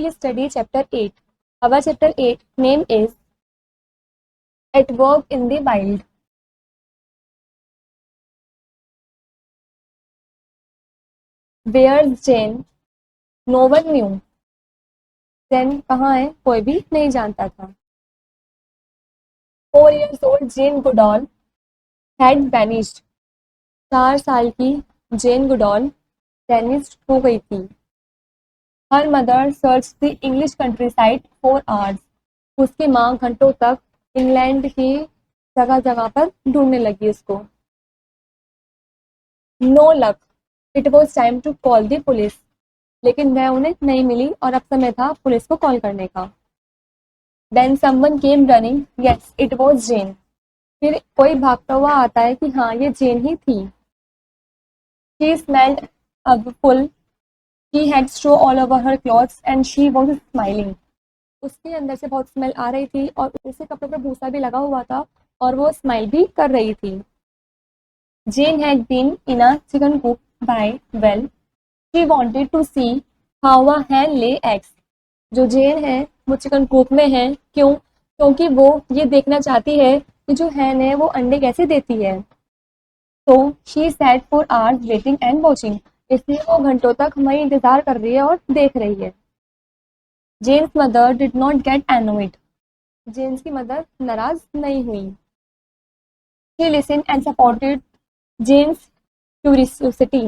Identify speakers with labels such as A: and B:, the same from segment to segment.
A: will study chapter 8. Our chapter 8 name is At Work in the Wild. Where's Jane? No one knew. Jane कहाँ है कोई भी नहीं जानता था. 4 years old Jane Goodall had vanished. 4 साल की जेन गुडॉल वैनिश्ड हो गई थी. Her mother search the English country side for hours. उसकी माँ घंटों तक इंग्लैंड की जगह जगह पर ढूंढने लगी उसको. No luck. It was time to call the police. लेकिन वह उन्हें नहीं मिली और अब समय था पुलिस को कॉल करने का. Then someone came running. Yes it was Jane. फिर कोई भागता हुआ आता है कि हाँ ये जेन ही थी. She smelled full. She had straw all over her clothes and she was smiling. उसके अंदर से बहुत स्मेल आ रही थी और उसके कपड़े पर भूसा भी लगा हुआ था और वो स्माइल भी कर रही थी. Jane had been in a chicken coop by well. She wanted to see how a hen lay eggs. जो जेन है वो चिकन कूप में है. क्यों? क्योंकि वो ये देखना चाहती है कि जो हैन है वो अंडे कैसे देती है. तो she sat for hours waiting and watching. इसलिए वो घंटों तक हमारी इंतजार कर रही है और देख रही है. James mother did not get annoyed. James की मदर नाराज नहीं हुई. She listen and supported James curiosity.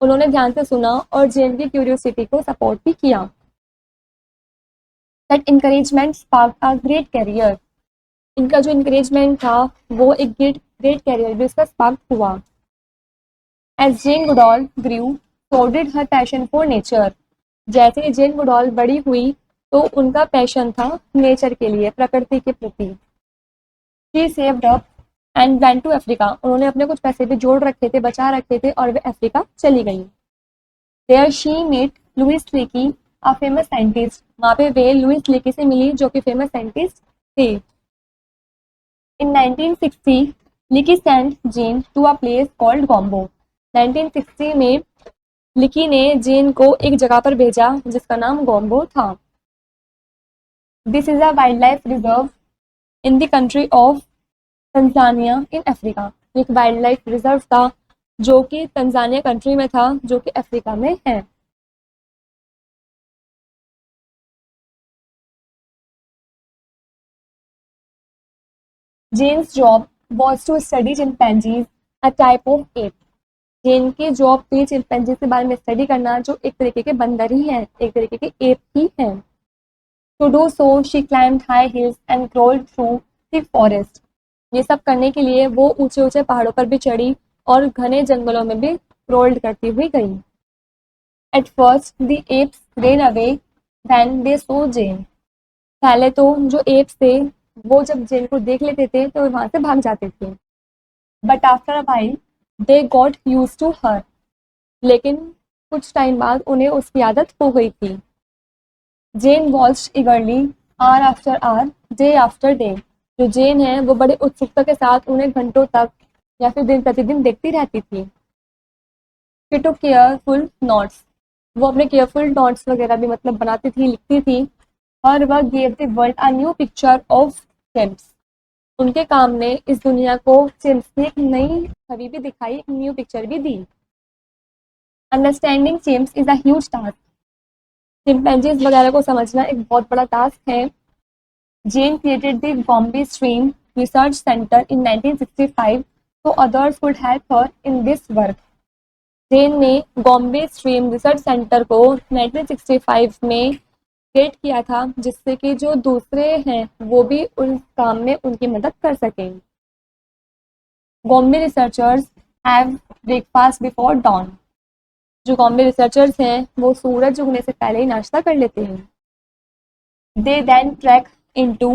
A: उन्होंने ध्यान से सुना और जेम्स की क्यूरियोसिटी को सपोर्ट भी किया. That encouragement sparked a great career. इनका जो इंकरेजमेंट था वो एक ग्रेट कैरियर भी उसका स्पार्क हुआ. As Jane Goodall grew, so did her passion for nature. जैसे जेन गुडॉल बड़ी हुई तो उनका पैशन था नेचर के लिए, प्रकृति के प्रति. She saved up and went to Africa. उन्होंने अपने कुछ पैसे भी जोड़ रखे थे, बचा रखे थे और वे अफ्रीका चली गई. There she met Louis Leakey, a famous scientist. वहाँ पे वे लुइस लेकी से मिली जो कि फेमस साइंटिस्ट थे. In 1960, Leakey sent Jane to a place called Gombo. 1960 में लिकी ने जेन को एक जगह पर भेजा जिसका नाम गोम्बो था. This is a wild life reserve in the country of Tanzania in Africa. एक वाइल्ड लाइफ रिजर्व था जो कि तंजानिया कंट्री में था जो कि अफ्रीका में है. Jane's job was to study chimpanzees, a type of ape. Jane की जॉब थी चिंपैंजी के बारे में स्टडी करना जो एक तरीके के बंदर ही हैं, एक तरीके के एप ही हैं. To do so she climbed high hills and crawled through the forest. ये सब करने के लिए वो ऊंचे ऊंचे पहाड़ों पर भी चढ़ी और घने जंगलों में भी क्रोल्ड करती हुई गई. At first the apps ran away when they saw Jane. पहले तो जो एप्स थे वो जब जेन को देख लेते थे तो वहां से भाग जाते थे. But after a while they got use to her. लेकिन कुछ टाइम बाद उन्हें उसकी आदत हो गई थी. Jane watched eagerly hour after hour, day after day. जो जेन है वो बड़े उत्सुकता के साथ उन्हें घंटों तक या फिर दिन प्रतिदिन देखती रहती थी. She took careful notes. वो अपने केयरफुल नोट्स वगैरह भी मतलब बनाती थी, लिखती थी. और वह gave the world a new picture of chimps. उनके काम ने इस दुनिया को चिम्प्स की एक नई छवि भी दिखाई, एक न्यू पिक्चर भी दी. Understanding chimps is a huge task. Chimpanzees वगैरह को समझना एक बहुत बड़ा टास्क है. Jane created the Gombe stream research centre in 1965 so others could help her in this work. Jane ने बॉम्बे स्ट्रीम रिसर्च सेंटर को 1965 में क्रिएट किया था जिससे कि जो दूसरे हैं वो भी उस काम में उनकी मदद कर सकें. Bombay researchers have breakfast before don. जो बॉम्बे रिसर्चर्स हैं वो सूरज उगने से पहले ही नाश्ता कर लेते हैं. They then trek into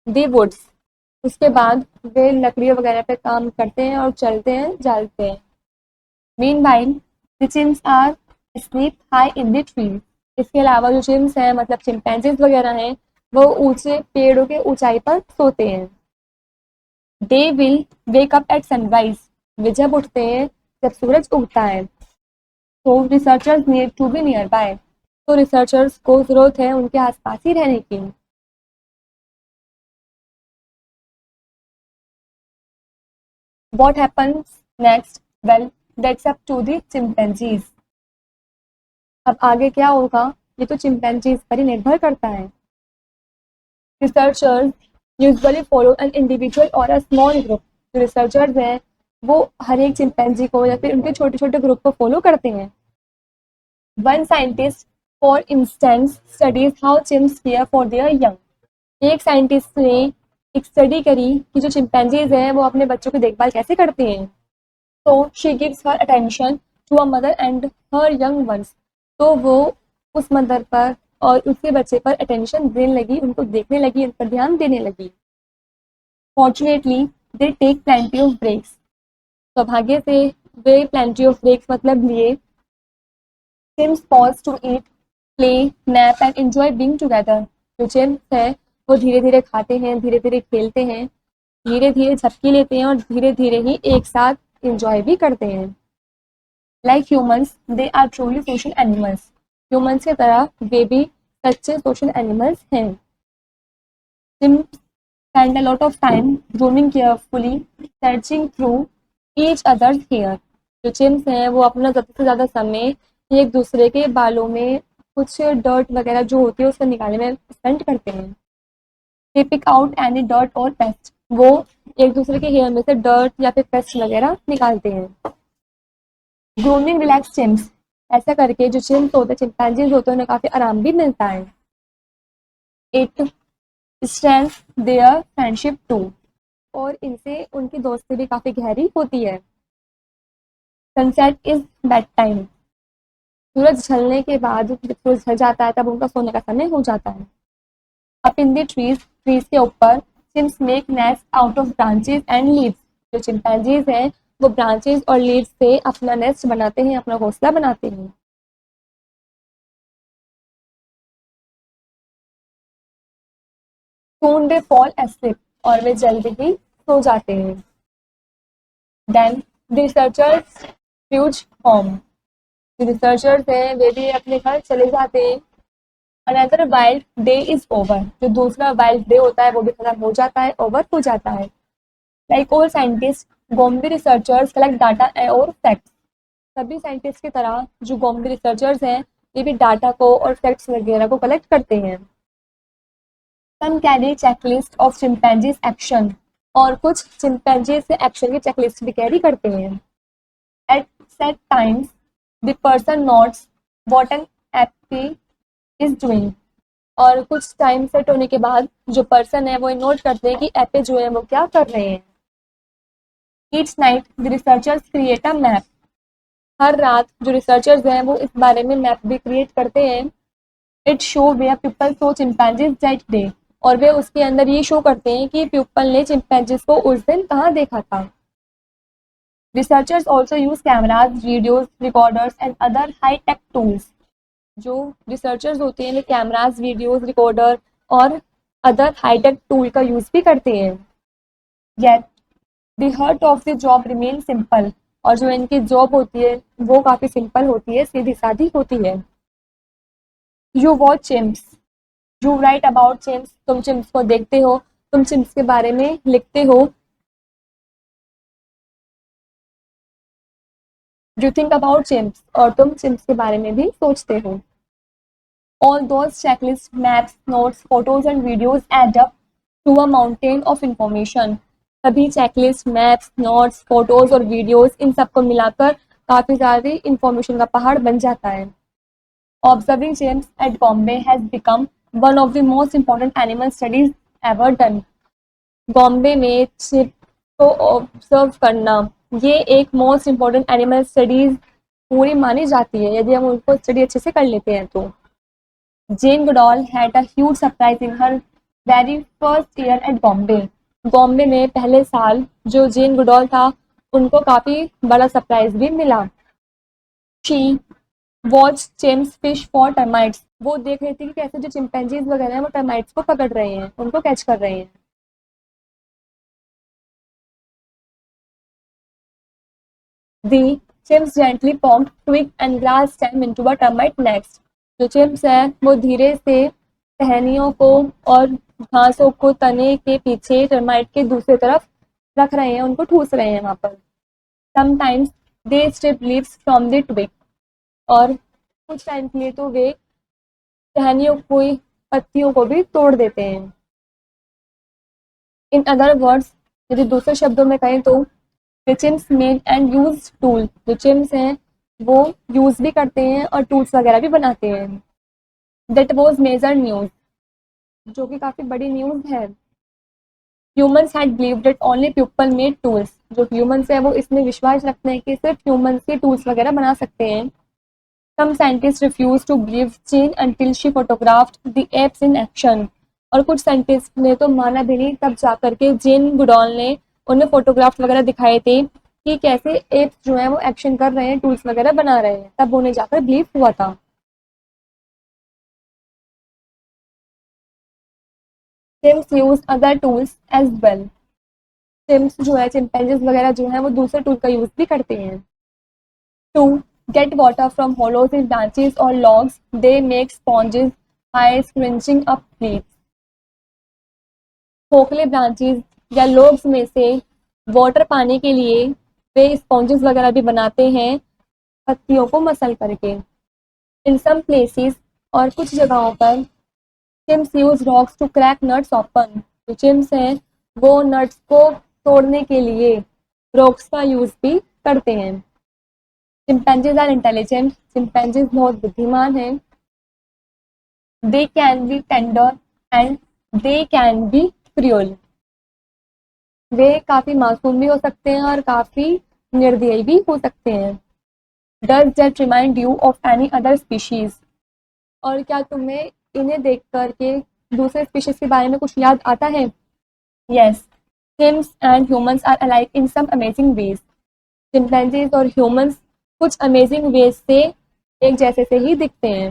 A: the woods. उसके बाद वे लकड़ियों वगैरह पे काम करते हैं और चलते हैं, जालते हैं. Meanwhile the chimps are asleep high in the tree. इसके अलावा जो चिम्प्स हैं मतलब चिंपैंजीज वगैरह हैं वो ऊंचे पेड़ों के ऊंचाई पर सोते हैं. They will wake up at sunrise. वे जब उठते हैं जब सूरज उगता है. तो researchers need to be nearby, तो रिसर्चर्स को जरूरत है उनके आसपास ही रहने की। What happens next? Well, that's up to the chimpanzees. अब आगे क्या होगा ये तो चिंपैंजीज पर ही निर्भर करता है। Researchers usually follow an individual और अ स्मॉल ग्रुप, जो रिसर्चर्स हैं वो हर एक चिंपैंजी को या फिर उनके छोटे छोटे ग्रुप को फॉलो करते हैं। One scientist for instance studies how chimps care for their young, एक साइंटिस्ट ने एक स्टडी करी कि जो चिंपैंजीज हैं वो अपने बच्चों की देखभाल कैसे करते हैं। तो she gives her attention to a mother and her young ones, तो वो उस मदर पर और उसके बच्चे पर अटेंशन देने लगी, उनको देखने लगी, उन पर ध्यान देने लगी। Fortunately they take plenty of breaks, सौभाग्य से वे प्लेंटी ऑफ ब्रेक्स मतलब लिए। Chimps pause to eat, play, nap and enjoy being together, जो चिम्स है वो धीरे धीरे खाते हैं, धीरे धीरे खेलते हैं, धीरे धीरे झपकी लेते हैं और धीरे धीरे ही एक साथ एंजॉय भी करते हैं। Like humans they are truly social animals, humans की तरह वे भी सच्चे सोशल एनिमल्स हैं। Chimps spend a lot of time grooming carefully, searching through each other's hair, जो चिम्स हैं वो अपना ज़्यादा से ज़्यादा समय एक दूसरे के बालों में कुछ डर्ट वगैरह जो होती है उसको निकालने में स्पेंड करते हैं। दे पिक आउट एनी डर्ट और पेस्ट, वो एक दूसरे के हेयर में से डर्ट या फिर पेस्ट वगैरह निकालते हैं। ग्रूमिंग रिलैक्स चिम्स, ऐसा करके जो चिम्स होते हैं चिंपैंजीज होते हैं उन्हें काफ़ी आराम भी मिलता है। It strength their friendship too, और इनसे उनकी दोस्ती भी काफ़ी गहरी होती है। सनसेट इज बेड टाइम, सूरज ढलने के बाद जब सूरज ढल जाता है तब उनका सोने का समय हो जाता है। Up in the trees, trees के ऊपर chimps make nest out of branches and leaves, जो चिंपैंजीज हैं वो ब्रांचेस और लीव्स से अपना नेस्ट बनाते हैं, अपना घोंसला बनाते हैं। Soon they fall asleep, और वे जल्द ही सो जाते हैं। Then the researchers reach home, जो रिसर्चर्स हैं वे भी अपने घर चले जाते हैं। Another wild day is over, जो दूसरा वाइल्ड डे होता है वो भी खत्म हो जाता है, ओवर हो जाता है। Like all scientists, Gombe researchers collect data और facts, सभी साइंटिस्ट की तरह जो Gombe रिसर्चर्स हैं ये भी डाटा को और फैक्ट्स वगैरह को कलेक्ट करते हैं। Some carry checklist of chimpanzees action, और कुछ चिंपैंजी से एक्शन की चेकलिस्ट भी कैरी करते हैं। At set times, the person notes what an appy is doing, और कुछ टाइम सेट होने के बाद जो पर्सन है वो नोट करते हैं कि एपे जो है वो क्या कर रहे हैं। Each night, the researchers create a map, हर रात जो रिसर्चर्स हैं वो इस बारे में मैप भी क्रिएट करते हैं। It show where people saw chimpanzees that day, और वे उसके अंदर ये शो करते हैं कि पीपल ने चिंपैंजीज को उस दिन कहाँ देखा था। Researchers also use cameras, videos, recorders and other high tech tools, जो रिसर्चर्स होते हैं वे कैमराज, वीडियोज, रिकॉर्डर और अदर हाई टेक टूल का यूज भी करते हैं। Yet the heart of the job remain simple, और जो इनकी जॉब होती है वो काफ़ी सिंपल होती है, सीधी सादी होती है। You watch chimps, you right about chimps, तुम चिम्स को देखते हो, तुम चिम्स के बारे में लिखते हो। यू थिंक अबाउट चिम्स, और तुम चिम्स के बारे में भी सोचते हो। All those checklist, maps, notes, photos and videos add up to a mountain of information, सभी चेकलिस्ट, मैप्स, नोट्स, फोटोज और वीडियोज इन सबको मिलाकर काफ़ी सारी इंफॉर्मेशन का पहाड़ बन जाता है। Observing chimps at Bombay has become one of the most important animal studies ever done. Bombay में चिप को ऑब्जर्व करना ये एक मोस्ट इम्पॉर्टेंट एनिमल स्टडीज पूरी मानी जाती है यदि हम उनको स्टडी अच्छे से कर लेते हैं तो। Jane Goodall had a huge surprise in her very first year at Gombe, Gombe में पहले साल जो जेन गुडॉल था उनको काफ़ी बड़ा सरप्राइज भी मिला। She watch chimps fish for termites, वो देख रही थी कि कैसे जो चिंपैंजीज वगैरह हैं वो टर्माइट्स को पकड़ रहे हैं, उनको कैच कर रहे हैं। The chimps gently poked twig and grass stem into a termite nest. जो चिम्स है वो धीरे से टहनियों को और घासों को तने के पीछे टर्माइट के दूसरी तरफ रख रहे हैं, उनको ठूस रहे हैं वहां पर। Sometimes they strip leaves from the twig, और कुछ टाइम के लिए तो वे टहनियों को, पत्तियों को भी तोड़ देते हैं। इन अदर वर्ड्स, यदि दूसरे शब्दों में कहें तो the chimps made and use tool, जो चिम्स हैं वो यूज भी करते हैं और टूल्स वगैरह भी बनाते हैं। दैट वॉज मेजर न्यूज, जो कि काफी बड़ी न्यूज है। Humans had believed that only people made tools, जो ह्यूमंस है वो इसमें विश्वास रखते हैं कि सिर्फ ह्यूमंस ही टूल्स वगैरह बना सकते हैं। Some scientist refuse to believe Jane until she photographed the apes in action, और कुछ साइंटिस्ट ने तो माना भी नहीं तब जाकर के जेन गुडॉल ने उन्हें फोटोग्राफ्स वगैरह दिखाए थे कि कैसे एप्स जो है वो एक्शन कर रहे हैं, टूल्स वगैरह बना रहे हैं, तब उन्हें जाकर बिलीव हुआ था। Chimps use other tools as well, chimps जो है चिंपैंजीज वगैरह जो है वो दूसरे टूल का यूज भी करते हैं। To get water from hollows in branches और logs they make sponges by squinching up leaves, खोखले ब्रांचेस या लोब्स में से वाटर पाने के लिए वे स्पॉन्जेस वगैरह भी बनाते हैं, पत्तियों को मसल करके। इन सम प्लेसेस, और कुछ जगहों पर chimps use rocks to crack nuts open, जो चिम्स हैं वो नट्स को तोड़ने के लिए रॉक्स का यूज भी करते हैं। चिंपैंजीज आर इंटेलिजेंट, चिंपैंजीज बहुत बुद्धिमान हैं। They can be tender and they can be cruel, वे काफी मासूम भी हो सकते हैं और काफी निर्दयी भी हो सकते हैं। Does that remind you of any other species, और क्या तुम्हें इन्हें देख करके दूसरे स्पीशीज के बारे में कुछ याद आता है? Yes, chimps and humans are alike in some amazing ways, chimpanzees और ह्यूमंस कुछ अमेजिंग वेज से एक जैसे से ही दिखते हैं।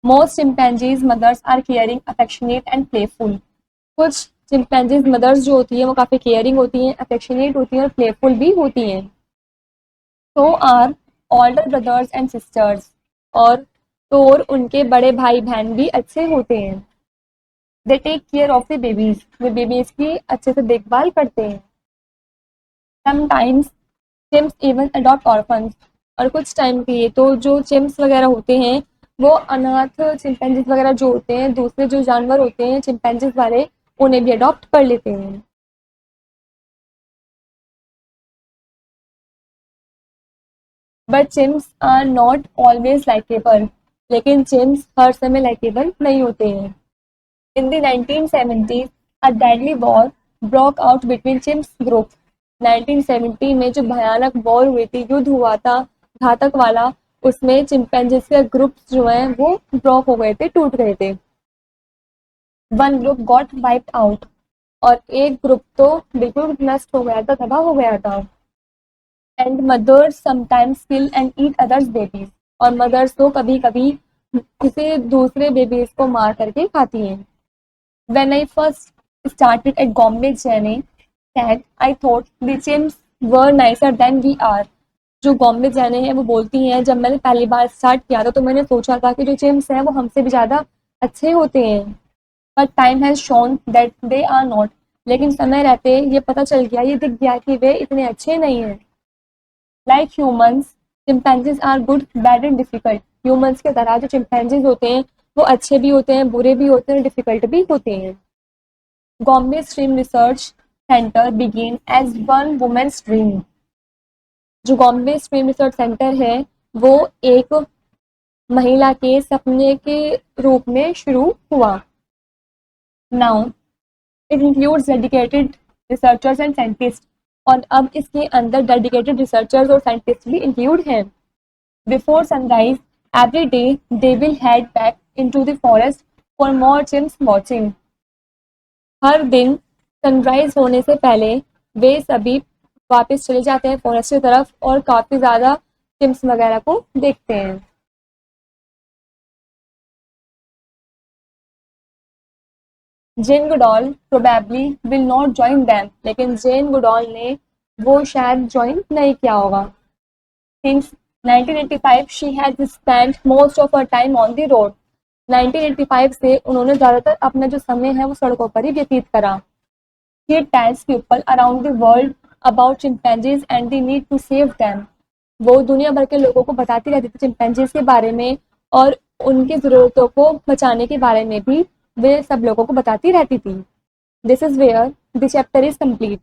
A: Most chimpanzees mothers are caring, affectionate and playful, कुछ चिंपैंजीज मदर्स जो होती हैं वो काफी केयरिंग होती हैं, अफेक्शनेट होती हैं और प्लेफुल भी होती हैं। So are older brothers and sisters, और उनके बड़े भाई बहन भी अच्छे होते हैं। They take care of the babies, वे बेबीज की अच्छे से देखभाल करते हैं। Sometimes chimps even adopt orphans, और कुछ टाइम के लिए तो जो चिम्स वगैरह होते हैं वो अनाथ चिंपैंजीज वगैरह जो होते हैं, दूसरे जो जानवर होते हैं चिंपैंजीज वाले, उन्हें भी अडॉप्ट कर लेते हैं। But chimps are not always likeable, लेकिन चिम्स हर समय लाइकेबल नहीं होते हैं। In the 1970s a deadly war broke out between chimps group, 1970 में जो भयानक वॉर हुई थी, युद्ध हुआ था घातक वाला, उसमें चिंपैंजीज के ग्रुप्स जो हैं वो ब्रोक हो गए थे, टूट गए थे। One group got wiped out, और एक ग्रुप तो बिल्कुल नष्ट हो गया था, तबाह हो गया था। And mothers sometimes kill and eat others babies, और मदर्स तो कभी कभी किसी दूसरे बेबीज को मार करके खाती हैं। When I first started at Gombe journey that I thought the chimps were nicer than we are, जो बॉम्बे जाने हैं वो बोलती हैं जब मैंने पहली बार स्टार्ट किया था तो मैंने सोचा था कि जो चिम्स हैं वो हमसे भी ज़्यादा अच्छे होते हैं, but time has shown that they are not, लेकिन समय रहते ये पता चल गया, ये दिख गया कि वे इतने अच्छे नहीं हैं। Like humans chimpanzees are good bad and difficult, humans के तरह जो चिंपैंजीज होते हैं वो अच्छे भी होते हैं, बुरे भी होते हैं, डिफिकल्ट भी होते हैं। Gombe stream research Centre begin as one women's dream, जो बॉम्बे स्ट्रीम रिसर्च सेंटर है वो एक महिला के सपने के रूप में शुरू हुआ। Now it includes dedicated researchers and scientist, और अब इसके अंदर डेडिकेटेड रिसर्चर्स और साइंटिस्ट भी इंक्लूड हैं। Before sunrise every day they will head back into the forest for more chimps watching, हर दिन सनराइज होने से पहले वे सभी वापस चले जाते हैं फॉरेस्ट की तरफ और काफी ज्यादा चिम्स वगैरह को देखते हैं। Jane Goodall probably will not join them, लेकिन जेन गुडॉल ने वो शायद ज्वाइन नहीं किया होगा। Since 1985 she has spent most of her time on the road. 1985 से उन्होंने ज़्यादातर अपना जो समय है वो सड़कों पर ही व्यतीत करा। He tells people around the world about chimpanzees and the need to save them. वो दुनिया भर के लोगों को बताती रहती थी चिंपैंजीज के बारे में और उनकी ज़रूरतों को बचाने के बारे में भी वे सब लोगों को बताती रहती थी। This is where the chapter is complete.